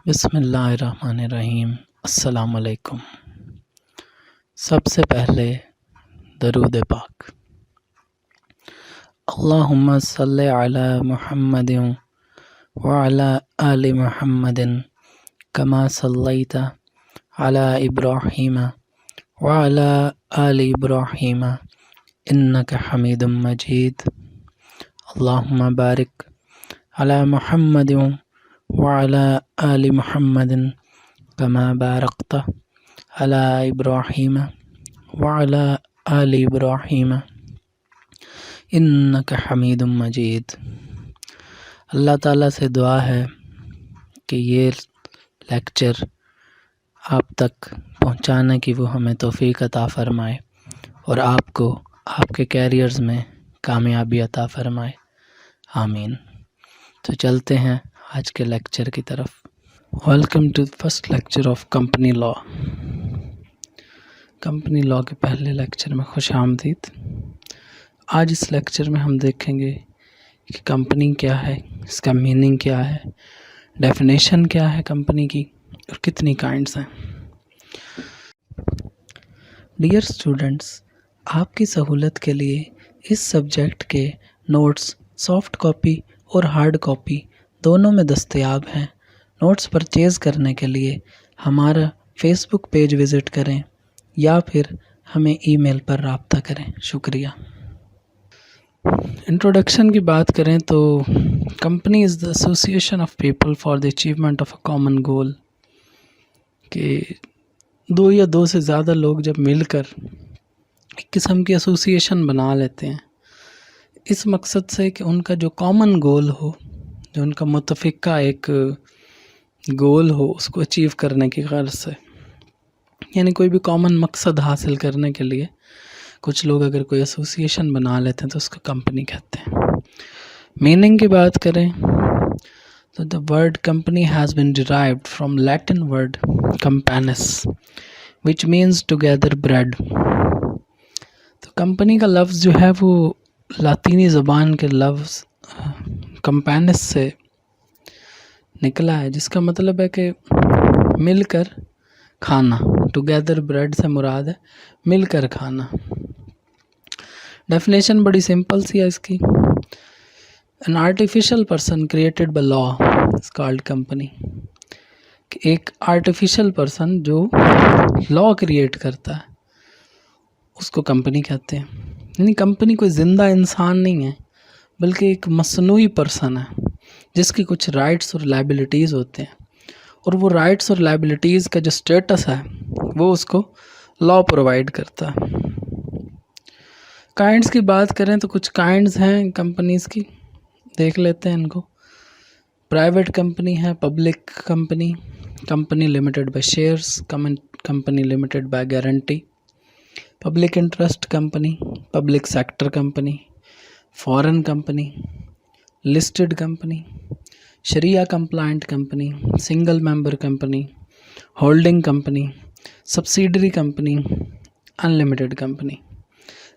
بسم اللہ الرحمن الرحیم۔ السلام علیکم۔ سب سے پہلے درود پاک۔ اللہم صلی علی محمد وعلی آل محمد کما صلیت علی ابراہیم وعلی آل ابراہیم انک حمید مجید۔ اللہم بارک علی محمد وعلی آل محمد کما بارکت علی ابراہیم وعلی آل ابراہیم انک حمید مجید۔ اللہ تعالیٰ سے دعا ہے کہ یہ لیکچر آپ تک پہنچانے کی وہ ہمیں توفیق عطا فرمائے اور آپ کو آپ کے کیریئرز میں کامیابی عطا فرمائے، آمین۔ تو چلتے ہیں آج کے لیکچر کی طرف۔ Welcome to first lecture of company law. Company law کے پہلے لیکچر میں خوش آمدید۔ آج اس لیکچر میں ہم دیکھیں گے کہ کمپنی کیا ہے، اس کا میننگ کیا ہے، ڈیفینیشن کیا ہے کمپنی کی، اور کتنی کائنڈز ہیں۔ ڈیئر اسٹوڈنٹس، آپ کی سہولت کے لیے اس سبجیکٹ کے نوٹس سافٹ کاپی اور ہارڈ کاپی دونوں میں دستیاب ہیں۔ نوٹس پرچیز کرنے کے لیے ہمارا فیس بک پیج وزٹ کریں یا پھر ہمیں ای میل پر رابطہ کریں۔ شکریہ۔ انٹروڈکشن کی بات کریں تو company is the association of people for the achievement of a common goal, کہ دو یا دو سے زیادہ لوگ جب مل کر ایک قسم کی ایسوسیشن بنا لیتے ہیں اس مقصد سے کہ ان کا جو کامن گول ہو، جو ان کا متفقہ ایک گول ہو، اس کو اچیو کرنے کی غرض سے، یعنی کوئی بھی کامن مقصد حاصل کرنے کے لیے کچھ لوگ اگر کوئی ایسوسیشن بنا لیتے ہیں تو اس کو کمپنی کہتے ہیں۔ میننگ کی بات کریں تو the word company has been derived from Latin word campanus which means together bred۔ تو کمپنی کا لفظ جو ہے وہ لاطینی زبان کے لفظ کمپینس سے نکلا ہے، جس کا مطلب ہے کہ مل کر کھانا۔ ٹوگیدر بریڈ سے مراد ہے مل کر کھانا۔ ڈیفینیشن بڑی سمپل سی ہے اس کی۔ An artificial person created by law is called company۔ کہ ایک آرٹیفیشل پرسن جو لا کریٹ کرتا ہے اس کو کمپنی کہتے ہیں۔ یعنی کمپنی کوئی زندہ انسان نہیں ہے بلکہ ایک مصنوعی پرسن ہے جس کی کچھ رائٹس اور لائبلٹیز ہوتے ہیں، اور وہ رائٹس اور لائبلٹیز کا جو سٹیٹس ہے وہ اس کو لا پرووائڈ کرتا ہے۔ کائنڈز کی بات کریں تو کچھ کائنڈز ہیں کمپنیز کی، دیکھ لیتے ہیں ان کو۔ پرائیویٹ کمپنی ہے، public company, company limited by shares, company limited by guarantee, public interest company, public sector company, foreign company, listed company, شریعہ compliant company, single member company, holding company, subsidiary company, unlimited company.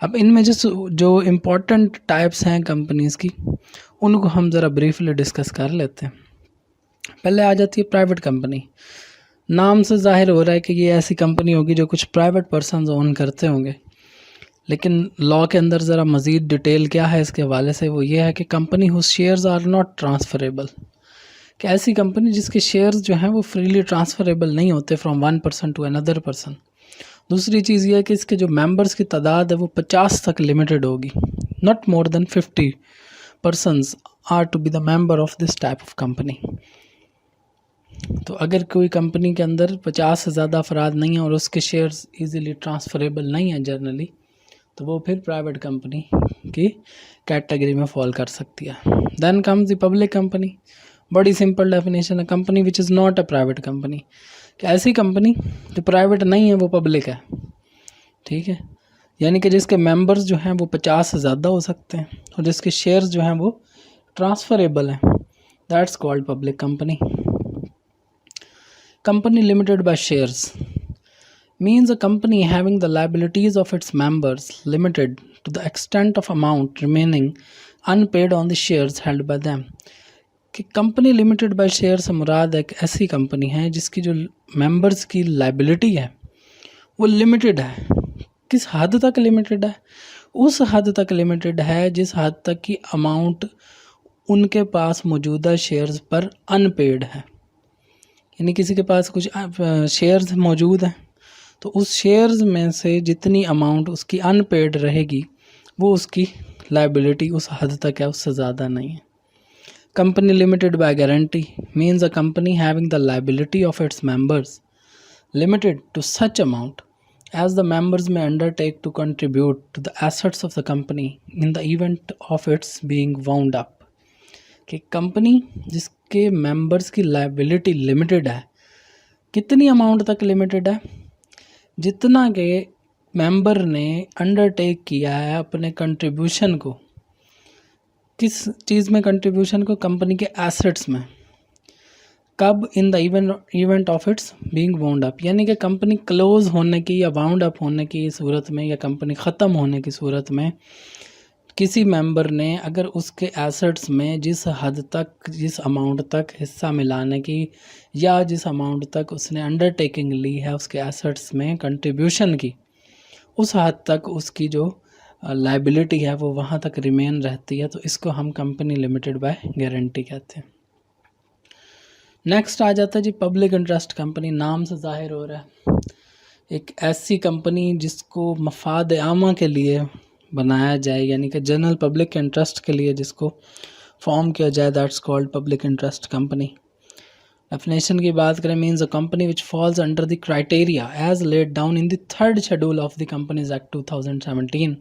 اب ان میں جو important types ہیں companies کی ان کو ہم ذرا بریفلی ڈسکس کر لیتے ہیں۔ پہلے آ جاتی ہے پرائیویٹ کمپنی۔ نام سے ظاہر ہو رہا ہے کہ یہ ایسی کمپنی ہوگی جو کچھ پرائیویٹ پرسنز اون کرتے ہوں گے، لیکن لا کے اندر ذرا مزید ڈیٹیل کیا ہے اس کے حوالے سے، وہ یہ ہے کہ company whose shares are not transferable, کہ ایسی کمپنی جس کے شیئرز جو ہیں وہ فریلی ٹرانسفریبل نہیں ہوتے from one person to another person. دوسری چیز یہ ہے کہ اس کے جو ممبرز کی تعداد ہے وہ 50 تک لمیٹڈ ہوگی، not more than 50 persons are to be the member of this type of company۔ تو اگر کوئی کمپنی کے اندر 50 سے زیادہ افراد نہیں ہیں اور اس کے شیئرز ایزیلی ٹرانسفریبل نہیں ہیں جنرلی، تو وہ پھر پرائیویٹ کمپنی کی کیٹیگری میں فال کر سکتی ہے۔ Then comes the public company. بڑی سمپل ڈیفینیشن ہے، company which is not a private company, کہ ایسی کمپنی جو پرائیویٹ نہیں ہے وہ پبلک ہے، ٹھیک ہے، یعنی کہ جس کے ممبرز جو ہیں وہ 50 سے زیادہ ہو سکتے ہیں اور جس کے شیئرز جو ہیں وہ ٹرانسفریبل ہیں، that's called public company. Company limited by shares means a company having the liabilities of its members limited to the extent of amount remaining unpaid on the shares held by them۔ کہ company limited by share سے مراد ایک ایسی company ہے جس کی جو members کی liability ہے وہ لمیٹڈ ہے. کس حد تک لمیٹڈ ہے؟ اس حد تک لمیٹڈ ہے جس حد تک کی اماؤنٹ ان کے پاس موجودہ شیئرز پر ان پیڈ ہے. یعنی کسی کے پاس کچھ شیئرز موجود ہیں تو اس شیئرز میں سے جتنی اماؤنٹ اس کی ان پیڈ رہے گی وہ اس کی لائبلٹی اس حد تک ہے، اس سے زیادہ نہیں ہے. Company limited by guarantee means a company having the liability of its members limited to such amount as the members may undertake to contribute to the assets of the company in the event of its being wound up. کہ company جس کے members کی liability limited ہے، کتنی amount تک limited ہے؟ جتنا کہ ممبر نے انڈرٹیک کیا ہے اپنے کنٹریبیوشن کو. کس چیز میں کنٹریبیوشن کو؟ کمپنی کے ایسٹس میں. کب؟ In the event of its being wound up, یعنی کہ کمپنی کلوز ہونے کی یا واؤنڈ اپ ہونے کی صورت میں یا کمپنی ختم ہونے کی صورت میں کسی ممبر نے اگر اس کے ایسٹس میں جس حد تک، جس اماؤنٹ تک حصہ ملانے کی یا جس اماؤنٹ تک اس نے انڈرٹیکنگ لی ہے اس کے ایسٹس میں کنٹریبیوشن کی، اس حد تک اس کی جو لائبلٹی ہے وہ وہاں تک ریمین رہتی ہے، تو اس کو ہم کمپنی لمیٹڈ بائی گارنٹی کہتے ہیں. نیکسٹ آ جاتا ہے جی پبلک انٹرسٹ کمپنی. نام سے ظاہر ہو رہا ہے ایک ایسی کمپنی جس کو مفاد عامہ کے لیے بنایا جائے، یعنی کہ جنرل پبلک انٹرسٹ کے لیے جس کو فارم کیا جائے، that's called public interest company. Definition کی بات کریں means a company which falls under the criteria as laid down in the third schedule of the Companies Act 2017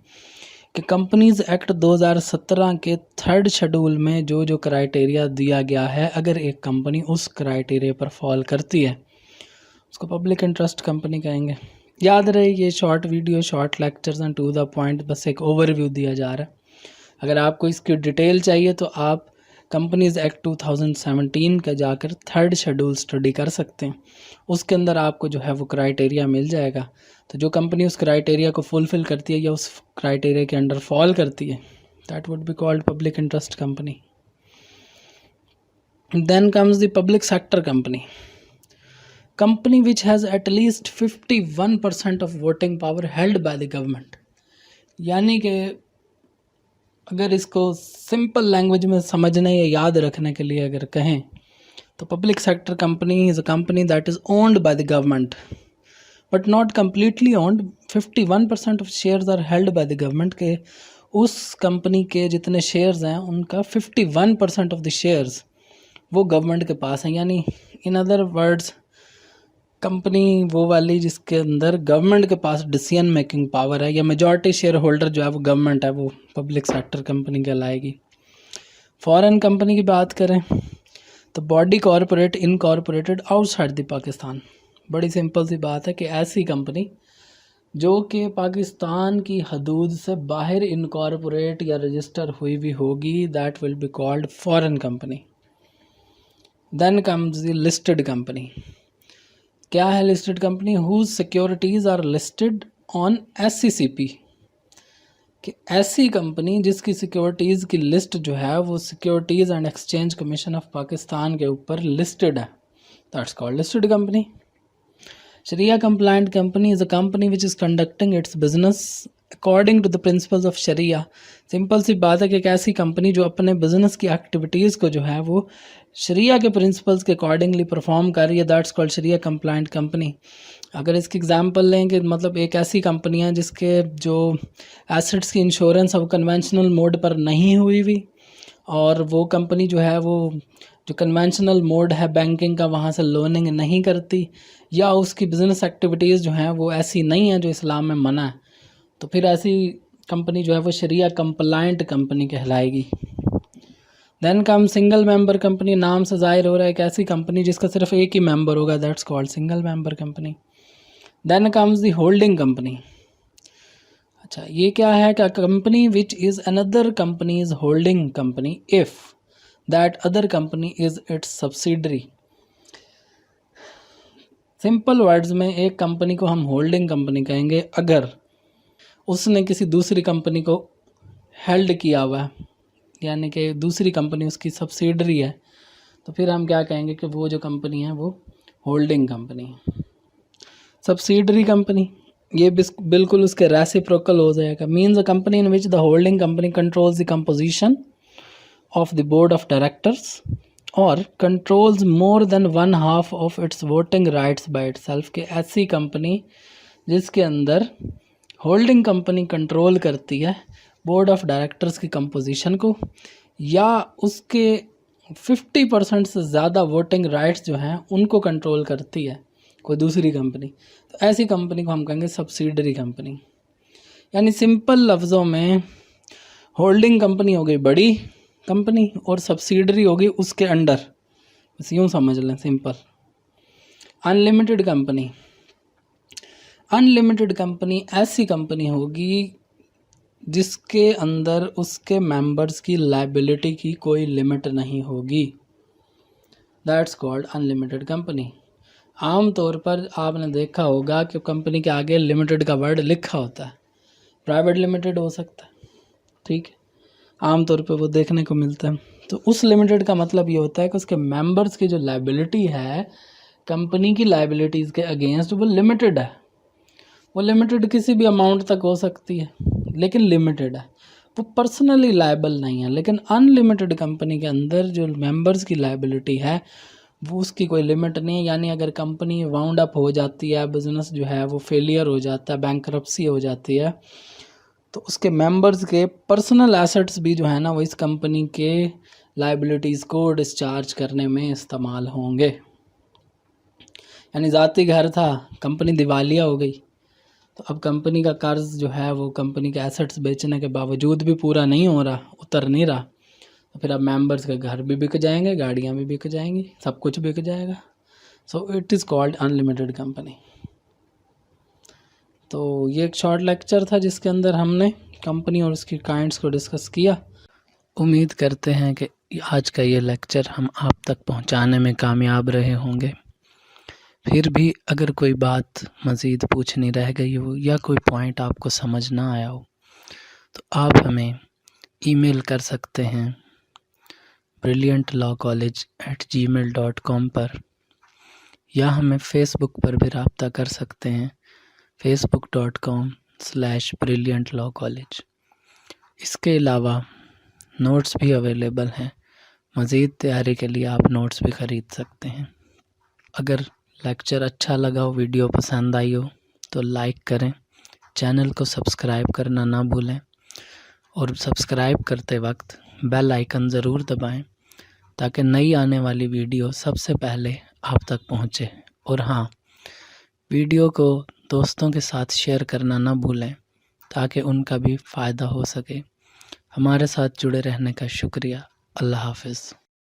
کہ کمپنیز ایکٹ 2017 کے تھرڈ شیڈول میں جو جو کرائٹیریا دیا گیا ہے، اگر ایک کمپنی اس کرائٹیریا پر فال کرتی ہے اس کو پبلک انٹرسٹ کمپنی کہیں گے. یاد رہے یہ short video, short lectures and to the point, بس ایک اوور ویو دیا جا رہا ہے. اگر آپ کو اس کی ڈیٹیل چاہیے تو آپ کمپنیز ایکٹ 2017 کا جا کر تھرڈ شیڈول اسٹڈی کر سکتے ہیں. اس کے اندر آپ کو جو ہے وہ کرائٹیریا مل جائے گا. تو جو کمپنی اس کرائٹیریا کو فلفل کرتی ہے یا اس کرائٹیریا کے انڈر فال کرتی ہے that would be called public interest company. Then comes the public sector company. Company which has at least 51% of voting power held by the government. یعنی کہ اگر اس کو سمپل لینگویج میں سمجھنے یا یاد رکھنے کے لیے اگر کہیں تو public sector company is a company that is owned by the government but not completely owned. 51% of shares are held by the government کہ اس کمپنی کے جتنے شیئرز ہیں ان کا 51% آف دی شیئرز وہ گورنمنٹ کے پاس ہیں. یعنی ان ادر ورڈز کمپنی وہ والی جس کے اندر گورنمنٹ کے پاس ڈیسیژن میکنگ پاور ہے یا میجورٹی شیئر ہولڈر جو ہے وہ گورنمنٹ ہے، وہ پبلک سیکٹر کمپنی کہلائے گی. فارن کمپنی کی بات کریں تو body corporate incorporated outside the Pakistan. بڑی سمپل سی بات ہے کہ ایسی کمپنی جو کہ پاکستان کی حدود سے باہر انکارپوریٹ یا رجسٹر ہوئی بھی ہوگی that will be called foreign company. Then comes the listed company. کیا ہے listed company? Whose securities are listed on SCCP کہ ایسی کمپنی جس کی سیکیورٹیز کی لسٹ جو ہے وہ securities and exchange commission of Pakistan کے اوپر لسٹڈ ہے، دیٹس کالڈ لسٹڈ کمپنی. شریعہ compliant company is a company which is conducting its business according to the principles of شریعہ. سمپل سی بات ہے کہ ایک ایسی کمپنی جو اپنے بزنس کی ایکٹیویٹیز کو جو ہے وہ شریعہ کے پرنسپلز کے اکارڈنگلی پرفارم کر رہی ہے، that's called Shariah compliant company. اگر اس کی اگزامپل لیں کہ مطلب ایک ایسی کمپنی ہے جس کے جو ایسٹس کی انشورنس ہے وہ کنونشنل موڈ پر نہیں ہوئی ہوئی، اور وہ کمپنی جو ہے وہ جو کنونشنل موڈ ہے بینکنگ کا وہاں سے لوننگ نہیں کرتی، یا اس کی بزنس ایکٹیویٹیز جو ہیں وہ ایسی نہیں ہیں جو اسلام میں منع ہے، تو پھر ایسی کمپنی جو ہے وہ شریعہ compliant کمپنی کہلائے گی. دین کم سنگل ممبر کمپنی. نام سے ظاہر ہو رہا ہے ایک ایسی کمپنی جس کا صرف ایک ہی ممبر ہوگا، that's called single member company. Then comes the holding company. اچھا یہ کیا ہے کہ company which is under companies holding company of that other company is its subsidiary. Simple words میں ایک کمپنی کو ہم ہولڈنگ کمپنی کہیں گے اگر اس نے کسی دوسری کمپنی کو ہیلڈ کیا ہوا ہے، یعنی کہ دوسری کمپنی اس کی سبسیڈری ہے تو پھر ہم کیا کہیں گے کہ وہ جو کمپنی ہے وہ ہولڈنگ کمپنی ہے. سبسیڈری کمپنی یہ بالکل اس کے ریسیپروکل ہو جائے گا. Means a company in which the holding company controls the composition of the board of directors اور controls more than 1/2 of its voting rights by itself. کہ ایسی کمپنی جس کے اندر ہولڈنگ کمپنی کنٹرول کرتی ہے بورڈ آف ڈائریکٹرس کی composition کو، یا اس کے 50% سے زیادہ ووٹنگ رائٹس جو ہیں ان کو کنٹرول کرتی ہے کوئی دوسری کمپنی، تو ایسی کمپنی کو ہم کہیں گے سبسیڈری کمپنی. یعنی سمپل لفظوں میں ہولڈنگ کمپنی ہو گئی بڑی کمپنی اور سبسیڈری ہوگی اس کے انڈر، بس یوں سمجھ لیں simple. Unlimited company, unlimited company ایسی کمپنی ہوگی جس کے اندر اس کے ممبرس کی لائبلٹی کی کوئی لمٹ نہیں ہوگی. That's called unlimited company. عام طور پر آپ نے دیکھا ہوگا کہ کمپنی کے آگے لمیٹڈ کا ورڈ لکھا ہوتا ہے. پرائیویٹ لمیٹڈ ہو سکتا ہے، ٹھیک ہے، عام طور پہ وہ دیکھنے کو ملتا ہے. تو اس لمیٹڈ کا مطلب یہ ہوتا ہے کہ اس کے ممبرس کی جو لائبلٹی ہے کمپنی کی لائبلٹیز کے اگینسٹ وہ لمیٹڈ ہے. وہ لمیٹڈ کسی بھی اماؤنٹ تک ہو سکتی ہے لیکن لمیٹڈ ہے، وہ پرسنلی لائبل نہیں ہے. لیکن ان لمیٹڈ کمپنی کے اندر جو ممبرس کی لائبلٹی ہے وہ اس کی کوئی لمٹ نہیں ہے. یعنی اگر کمپنی واؤنڈ اپ ہو جاتی ہے، بزنس جو ہے وہ فیلئر ہو جاتا ہے، بینکرپسی ہو جاتی ہے، تو اس کے ممبرز کے پرسنل ایسٹس بھی جو ہے نا وہ اس کمپنی کے لائبلٹیز کو ڈسچارج کرنے میں استعمال ہوں گے. یعنی ذاتی گھر تھا، کمپنی دیوالیہ ہو گئی، تو اب کمپنی کا قرض جو ہے وہ کمپنی کے ایسٹس بیچنے کے باوجود بھی پورا نہیں ہو رہا، اتر نہیں رہا، تو پھر اب ممبرز کے گھر بھی بک جائیں گے، گاڑیاں بھی بک جائیں گی، سب کچھ بک جائے گا. So it is called unlimited company. تو یہ ایک شارٹ لیکچر تھا جس کے اندر ہم نے کمپنی اور اس کی کائنڈس کو ڈسکس کیا. امید کرتے ہیں کہ آج کا یہ لیکچر ہم آپ تک پہنچانے میں کامیاب رہے ہوں گے. پھر بھی اگر کوئی بات مزید پوچھنی رہ گئی ہو یا کوئی پوائنٹ آپ کو سمجھ نہ آیا ہو تو آپ ہمیں ای میل کر سکتے ہیں brilliantlawcollege@gmail.com پر، یا ہمیں فیس بک پر بھی رابطہ کر سکتے ہیں facebook.com/brilliantlawcollege. اس کے علاوہ نوٹس بھی اویلیبل ہیں، مزید تیاری کے لیے آپ نوٹس بھی خرید سکتے ہیں. اگر لیکچر اچھا لگا ہو، ویڈیو پسند آئی ہو تو لائک کریں، چینل کو سبسکرائب کرنا نہ بھولیں، اور سبسکرائب کرتے وقت بیل آئیکن ضرور دبائیں تاکہ نئی آنے والی ویڈیو سب سے پہلے آپ تک پہنچے. اور ہاں، ویڈیو کو دوستوں کے ساتھ شیئر کرنا نہ بھولیں تاکہ ان کا بھی فائدہ ہو سکے. ہمارے ساتھ جڑے رہنے کا شکریہ. اللہ حافظ.